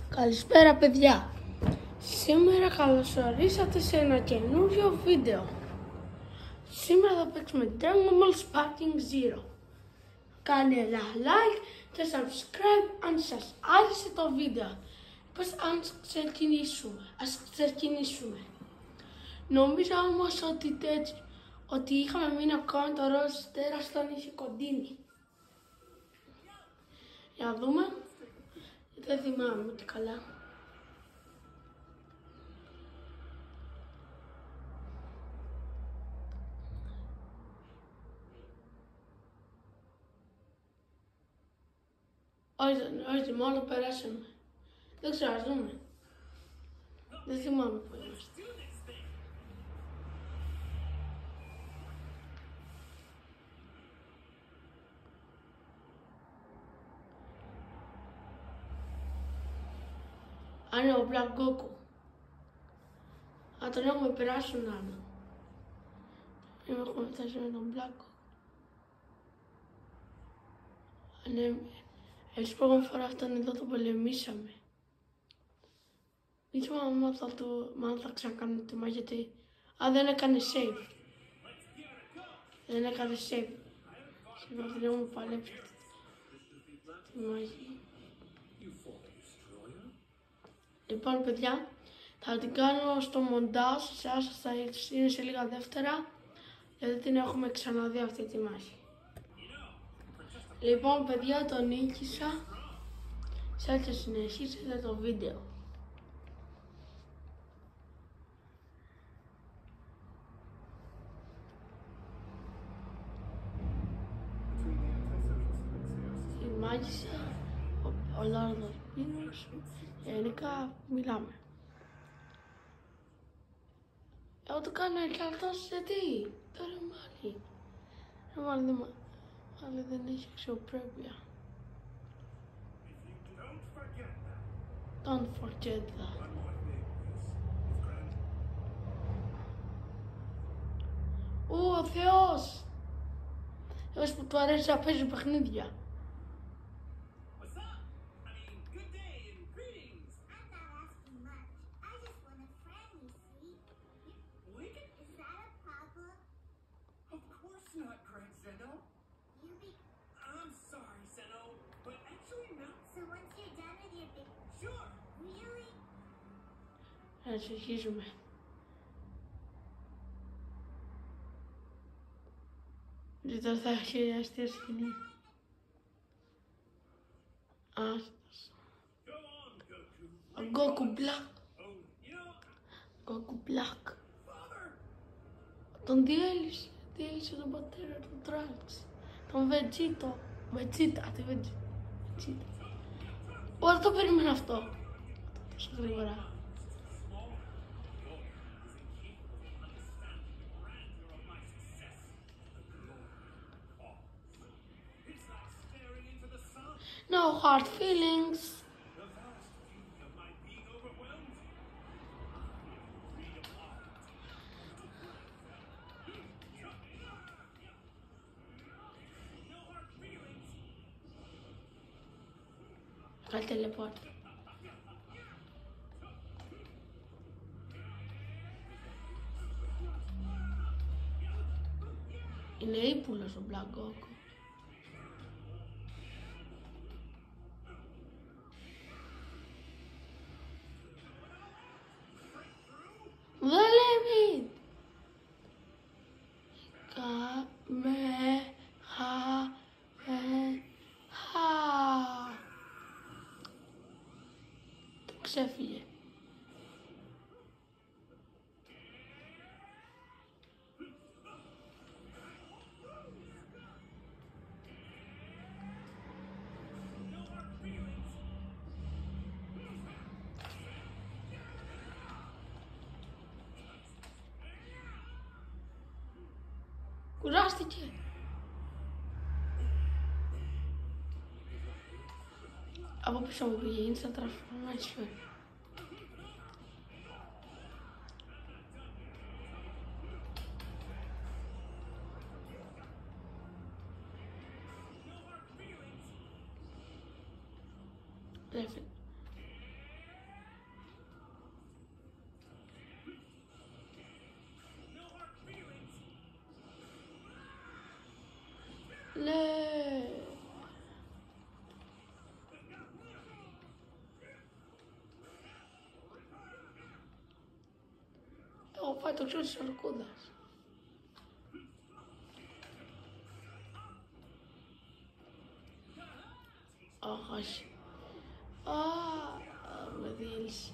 Καλησπέρα παιδιά. Σήμερα καλωσορίσατε σε ένα καινούριο βίντεο. Σήμερα θα παίξουμε Dragon Ball Sparking Zero. Κάντε ένα like και subscribe αν σας άρεσε το βίντεο. Ας ξεκινήσουμε. Νομίζω όμως ότι είχαμε μείνει ακόμα το ροζ τέρα στον είχε κοντίνει. Για να δούμε. Δεν θυμάμαι ούτε καλά. Όχι, μόνο περάσαμε. Δεν ξέρω, ας δούμε. Δεν θυμάμαι που είμαστε. Α, είναι ο Black Goku. Α, τον έχουμε περάσει τον άλλο. Έχουμε φτάσει με τον Black Goku. Ναι, έτσι που έχουμε φορά αυτόν εδώ το πολεμήσαμε. Δεν θυμάμαι αν θα ξανακάνουμε τη μάχη γιατί... Α, δεν έκανε save. Δεν έκανε save. Σήμερα δεν έχουμε παλέψει τη μάχη. Λοιπόν παιδιά, θα την κάνω στο μοντάζ, σας θα είναι σε λίγα δεύτερα, γιατί την έχουμε ξαναδεί αυτή τη μάχη. Λοιπόν παιδιά, το νίκησα, σας συνεχίσετε το βίντεο. Τη μάγισσα, ο Λάρδος Πίνος, γενικά μιλάμε. Εγώ το κάνω εκτός γιατί, τώρα μάλλον δεν έχει αξιοπρέπεια. Don't forget that. Ο Θεός! Θεός που του αρέσει να παίζει παιχνίδια. Not correct, Zeno. I'm sorry, Zeno, but actually no. So once you're done with your big... Sure. Really? Να συνεχίζουμε. Δεν θα έχει αστεία σκηνή. Άστος. Ο Goku Black. Goku Black. Τον διέλυσε τον πατέρα του Trunks. Τον Vegeta, τη Vegeta. Δεν το περίμενα αυτό. Τόσο γρήγορα. No hard feelings. Al teleport. Είναι ύπουλος ο Black Goku. Δεν λέει ξέφυγε. Κουράστηκε. Από πίσω μου πήγε, είναι στα transformation. το ξέρω της Ορκούδας. Όχι. Με διέλυσε.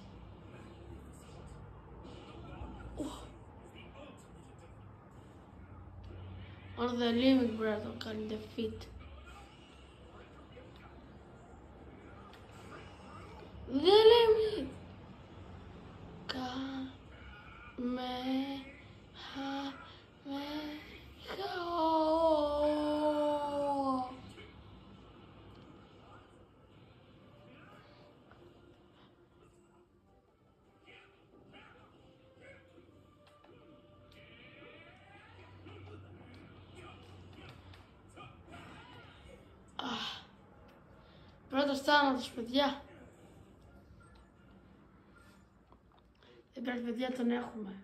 On the limit μπορεί να το κάνει defeat. The limit. Πρώτος θάνατος, παιδιά. Δεν πρέπει, παιδιά, τον έχουμε.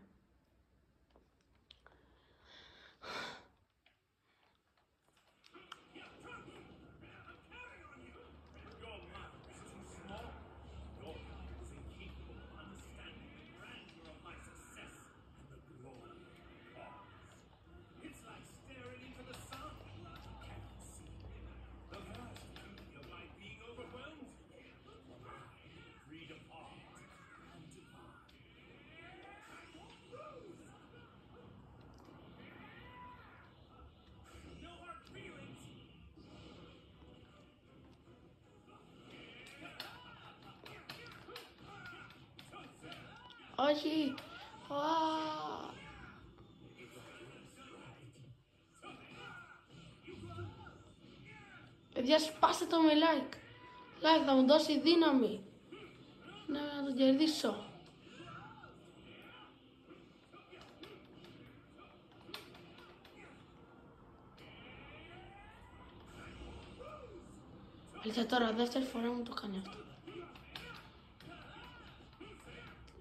Όχι. Παιδιά, σπάστε το με like. Like θα μου δώσει δύναμη. Να τον κερδίσω. Αλήθεια τώρα, δεύτερη φορά μου το κάνει αυτό.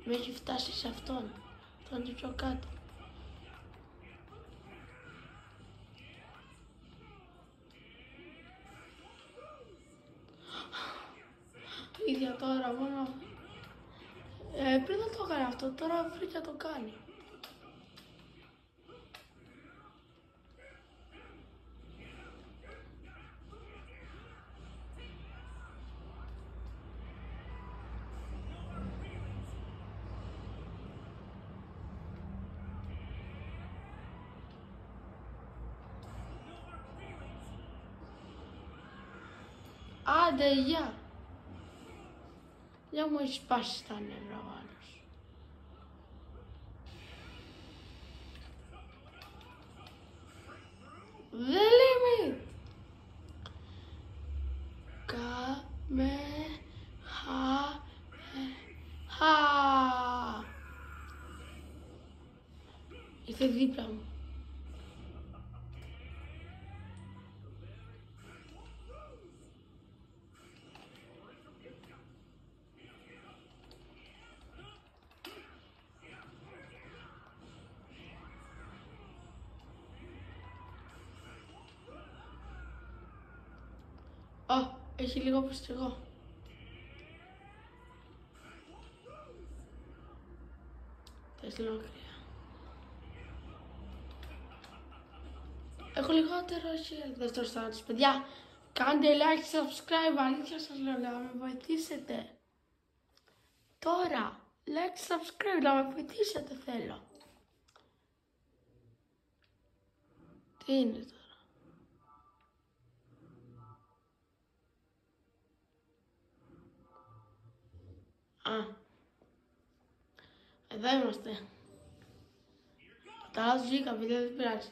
Με έχει φτάσει σε αυτόν. Τον του πιο κάτω. Ίδια τώρα μόνο. Πριν δεν το έκανε αυτό, τώρα βρήκε να το κάνει. Άντε, γεια. Για μου έχει σπάσει τα νεύρα ο άλλος. The limit. Ήρθε δίπλα μου. Έχει λίγο προστιγό. Θες λίγο κρύα. Έχω λιγότερο shield. Δεύτερος θάνατος. Παιδιά, κάντε like, subscribe. Αλήθεια σας λέω, να με βοηθήσετε. Τώρα, like, subscribe, να με βοηθήσετε θέλω. Τι είναι τώρα? Εδώ είμαστε. Τα λάθος βγήκα, παιδιά, δεν πειράζει.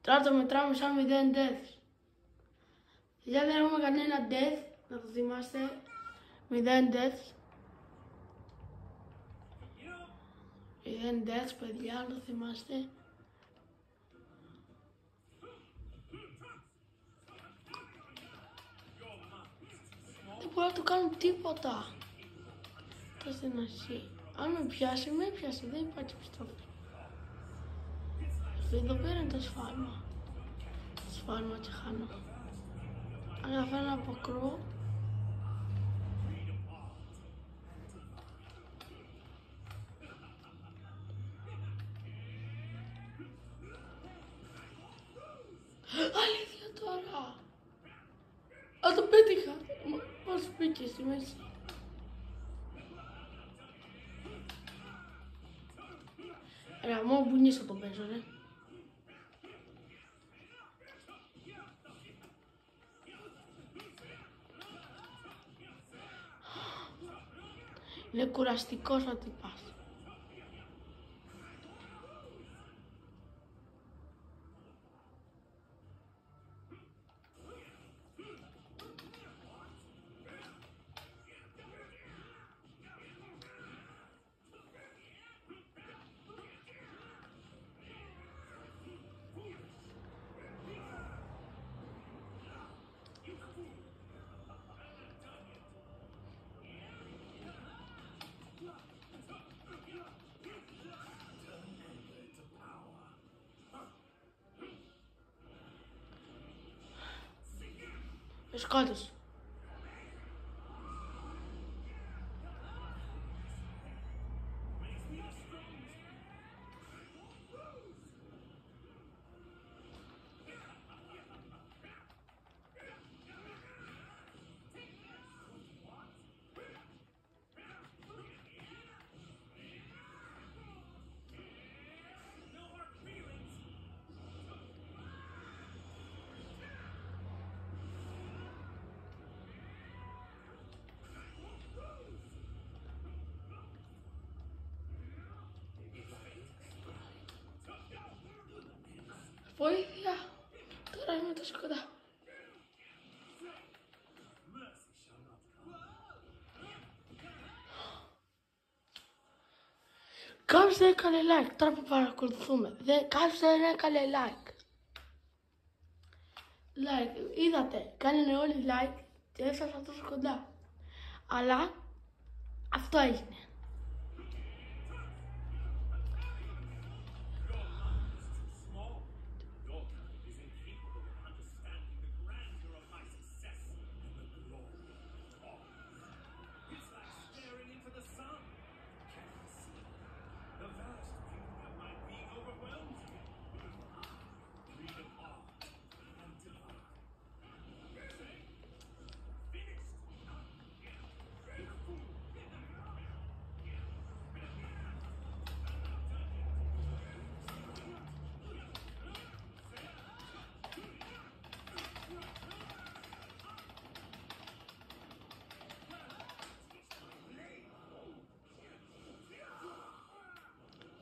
Τώρα το μετράμε σαν 0 deaths. Παιδιά, δεν έχουμε κανένα death, να το θυμάστε. 0 deaths. 0 deaths, παιδιά, να το θυμάστε. Δεν μπορώ να του κάνω τίποτα. Το στην αρχή. Αν με πιάσει, με πιάσει. Δεν υπάρχει επιστροφή. Εδώ πέρα είναι το σφάλμα. Σφάλμα και χάνω. Αν καταφέρω να αποκρούω. Πώς μπήκε στη μέση. Ρε, μόνο μπουνιές θα το παίζω, ρε. Είναι κουραστικός ο τυπάς. Σκότωσε. Βοήθεια! Τώρα είμαι τόσο κοντά. Κάποιος δεν έκανε like, τώρα που παρακολουθούμε. Κάποιος δεν έκανε like. Like, είδατε, κάνανε όλοι like και έφτασα τόσο κοντά. Αλλά αυτό έγινε.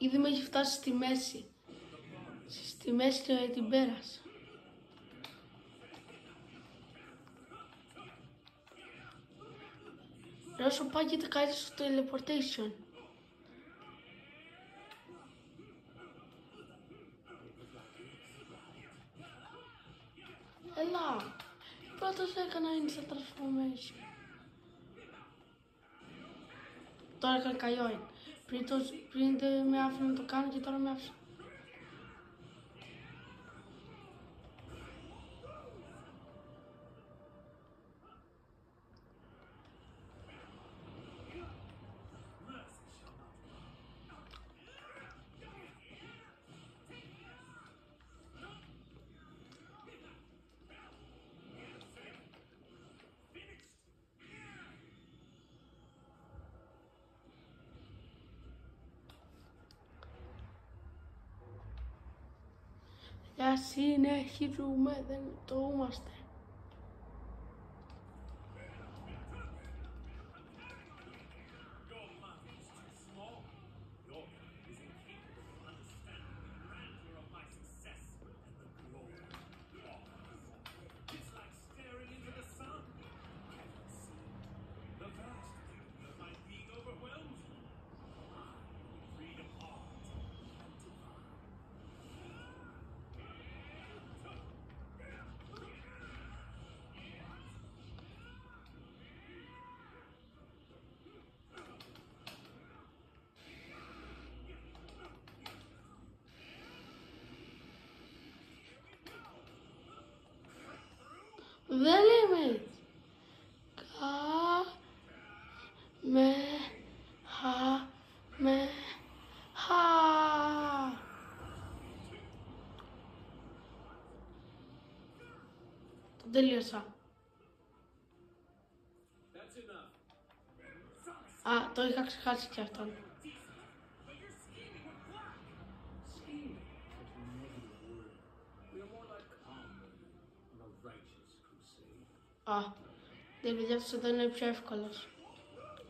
Ήδη με έχει φτάσει στη μέση. Στη μέση και την πέρασα. Όσο πάει και κάτι στο teleportation. Έλα. Πρώτος έκανα instant transformation. Τώρα έκανε καλλιόιν. Πριν δεν με άφηνε να το κάνω και τώρα με άφησε. Για συνεχίζουμε, δεν το είμαστε. Δεν λέμε έτσι. Το τελείωσα. That's enough. Α, το είχα ξεχάσει κι αυτόν. But you're scheming with Black. Scheming? Such a negative word. We are more like combat on a righteous crusade. Α, δεν παιδιά αυτός εδώ είναι πιο εύκολος.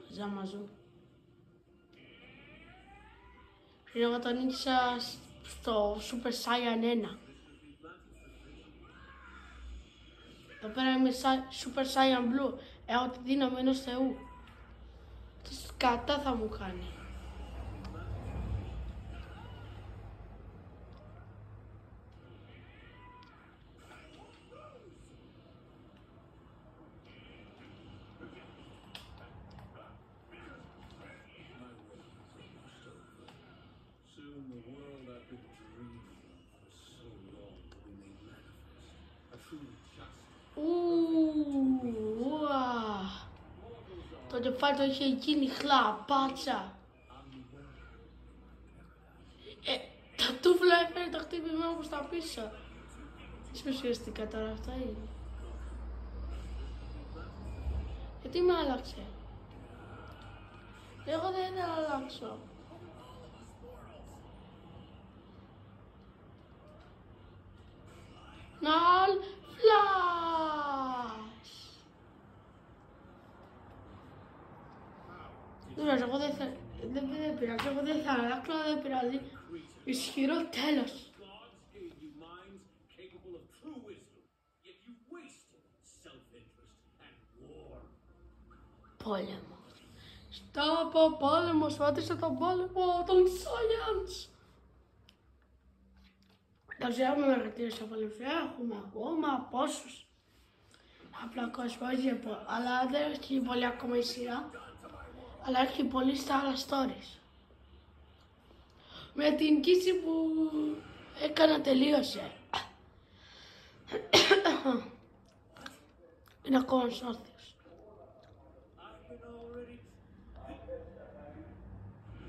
Ζαμαζού. Πριν εγώ τον νίκησα στο Super Saiyan 1. Εδώ πέρα είμαι Super Saiyan Blue. Έχω τη δύναμη ενός θεού. Τι σκατά θα μου κάνει. Soon the world I've been dreaming of for so long will be made manifest. A truly just. Ουα. Το κεφάλι το είχε γίνει χλαπάτσα. Τα τούφλα έφερε το χτύπημα όπως τα πίσω. Τι ουσιαστικά τώρα αυτά είναι. Γιατί με άλλαξε. Εγώ δεν ήθελα να αλλάξω. Ναλ φλάς. Δεν εγώ δεν πειράζει, εγώ δεν θα αλλάξω, δεν πειράζει. Ισχυρό τέλος. Gods gave you minds capable of true wisdom, yet you wasted self-interest and war. Πόλεμος. Στάπα πόλεμος, φάτισε τον πόλεμο των Science. Εντάξει, έχουμε χαρακτήρες από έχουμε ακόμα πόσους. Απλά κόσμο, αλλά δεν έχει πολύ ακόμα η σειρά. Αλλά έχει πολύ στα άλλα stories. Με την κίση που έκανα τελείωσε. Είναι ακόμα όρθιος.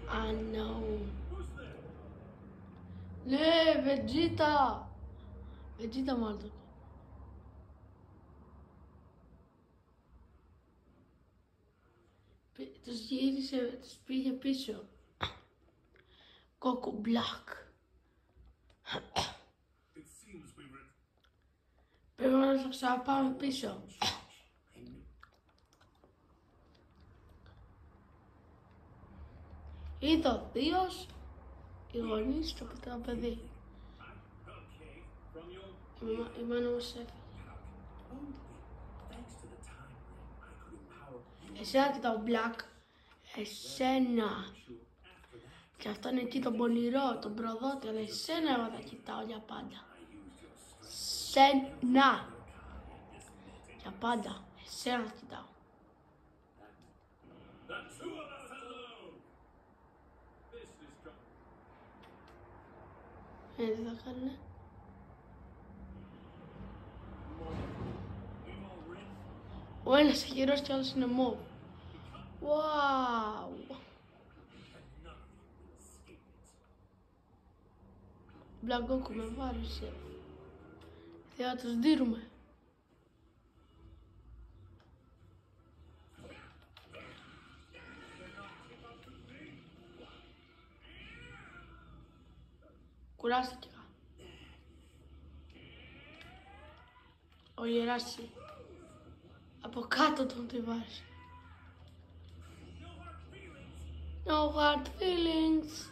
I know. Ναι, Βετζίτα. Βετζίτα μάλλον. Τους γύρισε, τους πήγε πίσω. Goku Black. Πρέπει να το ξαναπάμε πίσω. Είδε ο θείος, οι γονείς και το παιδί. Η μάνα μας έφυγε. Εσένα κοιτάω Black. Εσένα. Και αυτόν εκεί τον πονηρό, τον προδότη, αλλά εσένα εγώ θα κοιτάω για πάντα. Σένα. Για πάντα. Εσένα θα κοιτάω. Τι θα κάνουνε. Ο ένας χειρός και ο άλλος είναι μοβ. Wow. Black Goku με βάρουσε. Θα τους δίνουμε. Κουράστηκα. Ο Γεράση. Από κάτω τον τη βάζει. No hard feelings.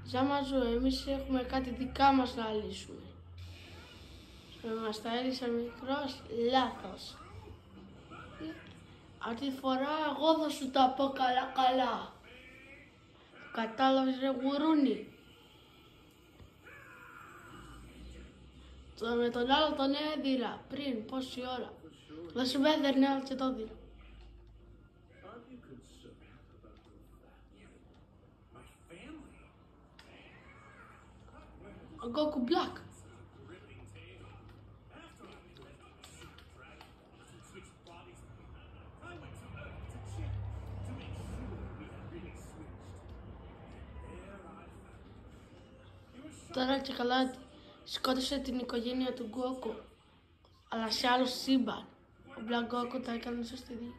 Ζαμαζού, εμείς έχουμε κάτι δικά μας να λύσουμε. Μας τα έλυσε μικρός, λάθος. Αυτή τη φορά εγώ θα σου τα πω καλά. Κατάλαβες ρε γουρούνι. Με τον άλλο τον έδιρα πριν, πόση ώρα. Δεν σου έδερνε άλλο και το δίρα. Ο Goku Black. Τώρα και καλά ότι σκότωσε την οικογένεια του Γκόκου, αλλά σε άλλο σύμπαν. Ο Black Γκόκου τα έκανε σωστή δίκη.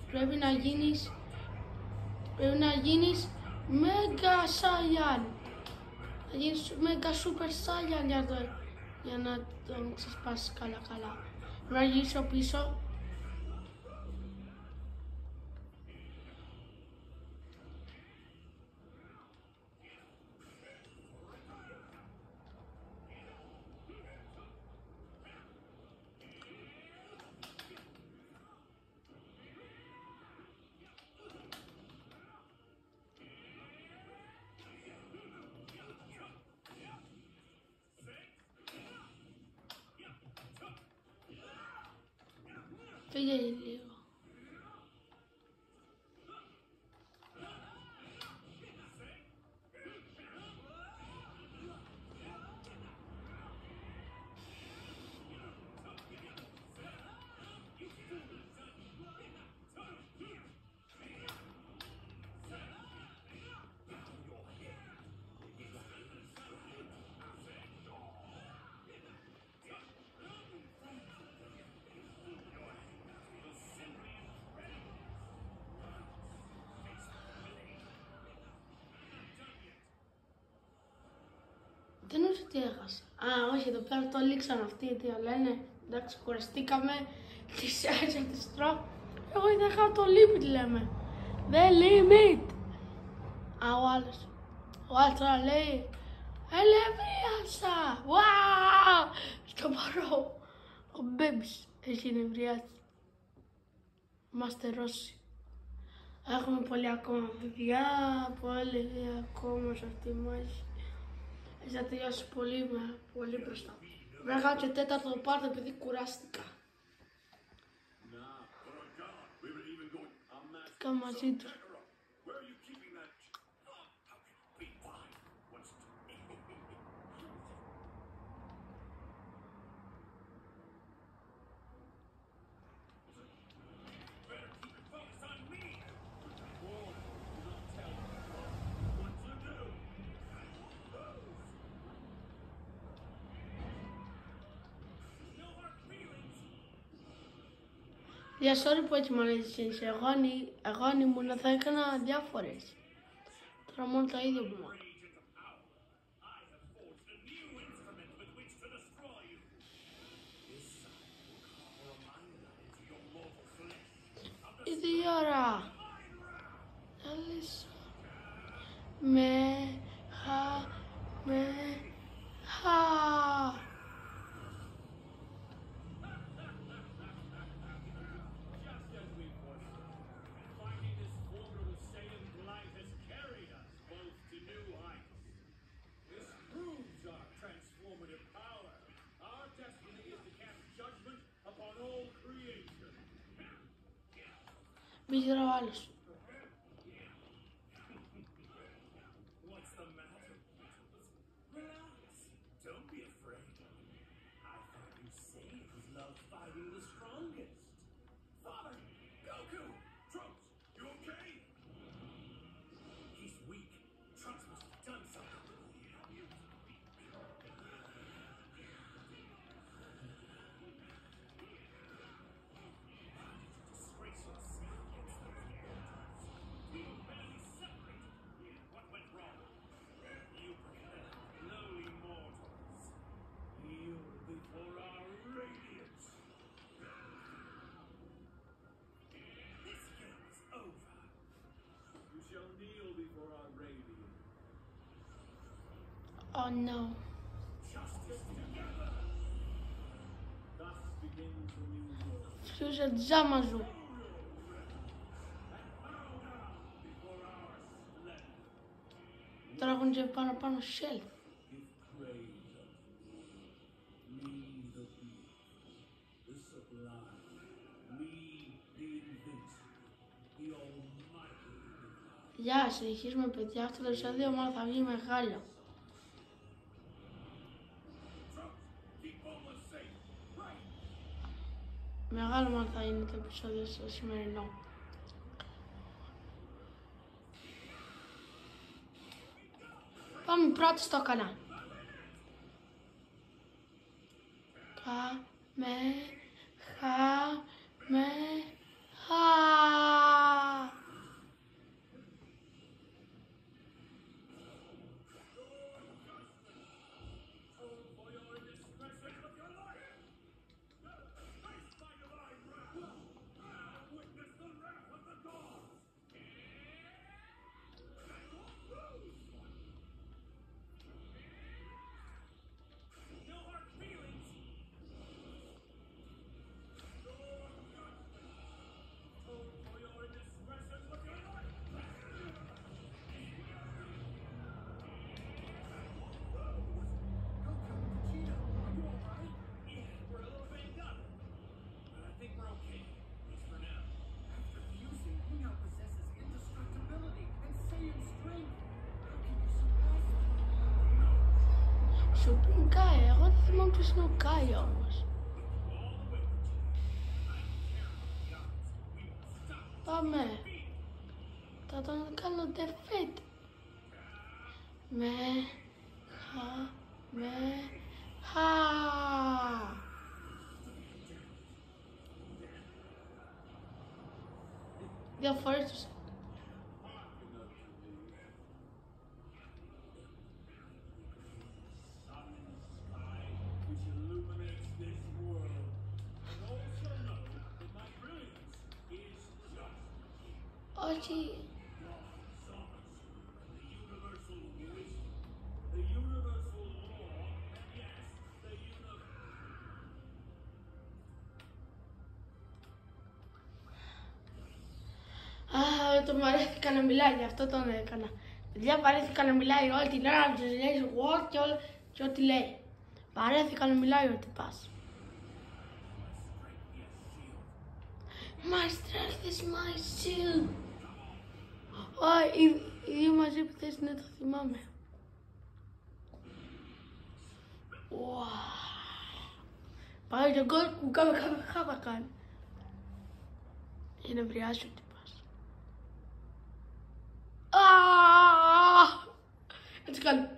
Πρέπει να γίνεις Mega Saiyan. Θα γίνεις Mega Super Saiyan για να τον ξεσπάσεις καλά. Πρέπει να γυρίσω πίσω. Φύγε λίγο. Δεν νομίζω ότι έχασα. Α, όχι, εδώ πέρα το λήξαν αυτοί, τι λένε. Εντάξει, κουραστήκαμε, τις άρχισα τις τρώω. Εγώ είχα το limit, λέμε. The limit. Α, ο άλλος τώρα λέει, ελευρίασα. Wow! Στο παρό. Ο Μπέμπης έχει ενευριάσει. Είμαστε Ρώσοι. Έχουμε πολύ ακόμα παιδιά, πολύ ακόμα σε αυτή τη μάχη. Θα τελειώσει πολύ μπροστά. Πρέπει να κάνω και τέταρτο πάρτο επειδή κουράστηκα. Κάω μαζί του. Για sorry που έτσι μ' αρέσει, εγώ αν ήμουν θα έκανα διάφορες. Τώρα μόνο τα ίδια που μου έκανα. Ήδη η ώρα. Αλήθεια. Με χα. Μη γύρω ο άλλος. What's the matter? Relax. Don't be afraid. I thought you'd say it was love fighting the strongest. Father, Goku, Trunks, you okay? He's weak. Trunks must have done something. Disgrace yourself against those mortals. We were barely separated. What went wrong? You pathetic, lowly mortals. Kneel before our radiance. This game is over. You shall kneel before our radiance. Oh no. Justice together. Thus begins a new world. Φιούσε τζάμα σου. Before our splendor. Τώρα έχουν και πάνω shelf. Give praise unto me. Me the beautiful, the sublime. Me the invincible, the almighty. Γεια, συνεχίζουμε παιδιά. Αυτό το επεισόδιο μάλλον θα βγει μεγάλο. Trunks, keep on Μεγάλο μάλλον θα είναι το επεισόδιο στο σημερινό. Πάμε πρώτα στο κανάλι. Supreme Kai, εγώ δεν θυμάμαι ποιος είναι ο Kai όμως. Πάμε. Θα τον κάνω defeat. Δύο φορές τους. which illuminates this world, and also know that my brilliance is just Όχι. the universal wisdom, the universal law, and yes, the Το βαρέθηκα να μιλάει, γι' αυτό τον έκανα. Παιδιά, βαρέθηκα να μιλάει όλη την ώρα, να τους λέει what και ό,τι λέει. Βαρέθηκα να μιλάει ό,τι πας. My strength is my shield. Οι δύο μαζί που θες, ναι, το θυμάμαι. Πάει τον κόλ που κάμε κάνει. Είναι βριάζει ο τύπος. Έτσι κάνει.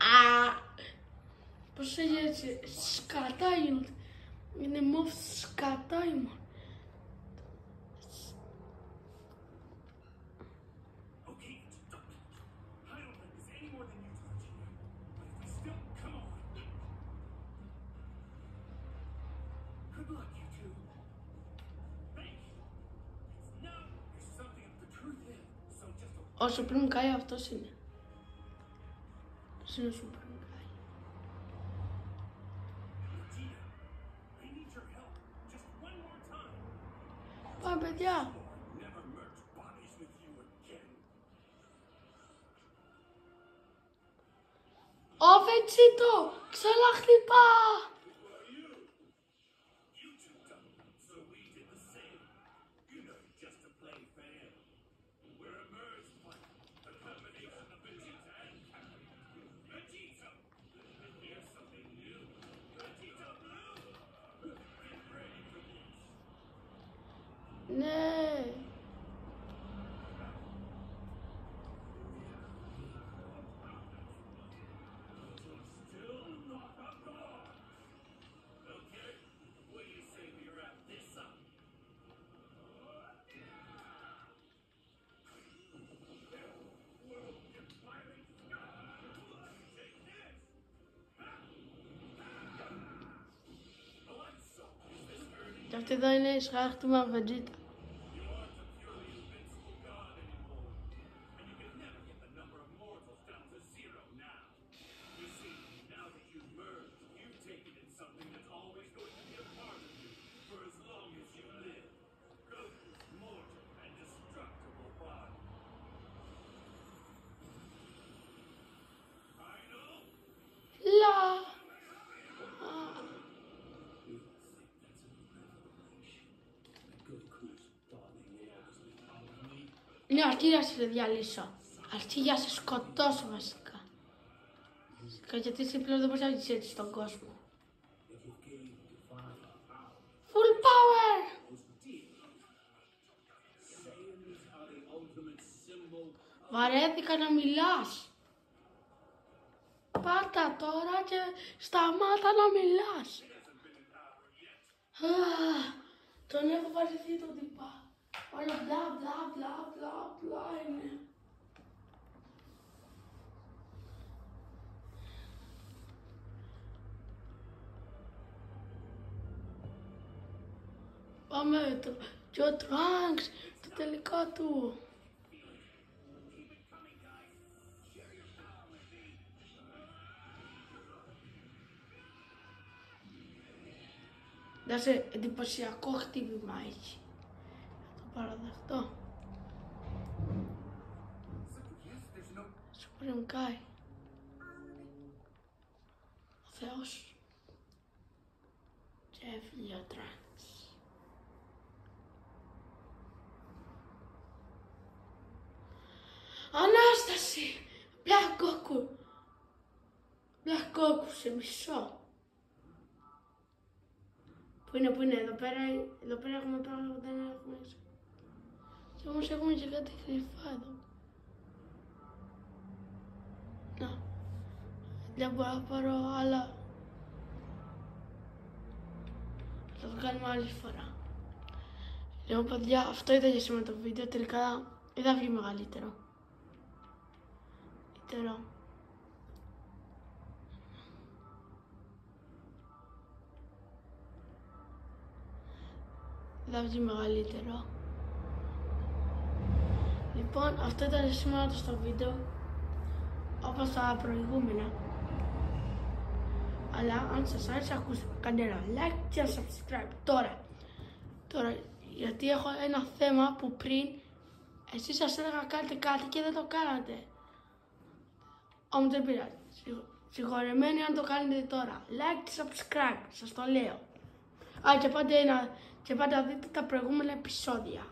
Πώς έγινε έτσι, σκατά γίνονται. Είναι μοβ σκατά ήμουν. Okay, stop. I don't like this any more than you do, Vegeta. But if we still come on. Good luck, you two. Thank you. It's now there's something the truth is. So just a Ο Supreme Kai αυτός είναι. Αυτός είναι ο Supreme Kai. Vegeta. I need your help. Just one more time. Πάμε παιδιά. Never merge bodies with you again. Ω Βετσίτο, ξαναχτυπά. You two done it, so we did the same. You know, just to play fair. We're a merge fight, a combination of Vegeta and Kakarot. Vegeta! Here's something new. Vegeta Blue! Get ready for this. Ναι. Still not a god. Okay, what do you say we wrap this up? Και αυτή εδώ είναι η σχάχτημα Vegeta. Λα. Ναι, αρκεί να σε διαλύσω. Αρκεί για να σε σκοτώσω βασικά. Γιατί εσύ πλέον δεν μπορείς να βγεις έτσι στον κόσμο. Full power! Βαρέθηκα να μιλάς. Πάτα τώρα και σταμάτα να μιλάς. Τον έχω βαρεθεί τον τυπά. Όλα μπλα μπλα μπλα μπλα μπλα είναι. Πάμε και ο Trunks, το τελικό του. Σε εντυπωσιακό χτύπημα έχει. Θα το παραδεχτώ. Supreme Kai. Ο Θεός. Και έφυγε ο Trunks. Ανάσταση! Black Goku. Black Goku σε μισό. Πού είναι, εδώ πέρα έχουμε πράγματα που δεν έχουμε μέσα. Και όμως έχουμε και κάτι κρυφά εδώ. Να, δεν μπορώ να πάρω άλλα. Θα το κάνουμε άλλη φορά. Λοιπόν παιδιά, αυτό ήταν για σήμερα το βίντεο, τελικά δεν θα βγει μεγαλύτερο. Θα βγει μεγαλύτερο. Λοιπόν, αυτό ήταν σήμερα στο βίντεο, όπως τα προηγούμενα. Αλλά αν σας άρεσε, κάντε ένα like και ένα subscribe. Τώρα, γιατί έχω ένα θέμα που πριν εσείς σας έλεγα κάντε κάτι και δεν το κάνατε. Όμως δεν πειράζει. Συγχωρεμένοι αν το κάνετε τώρα. Like και subscribe, σας το λέω. Και πάτε να δείτε τα προηγούμενα επεισόδια.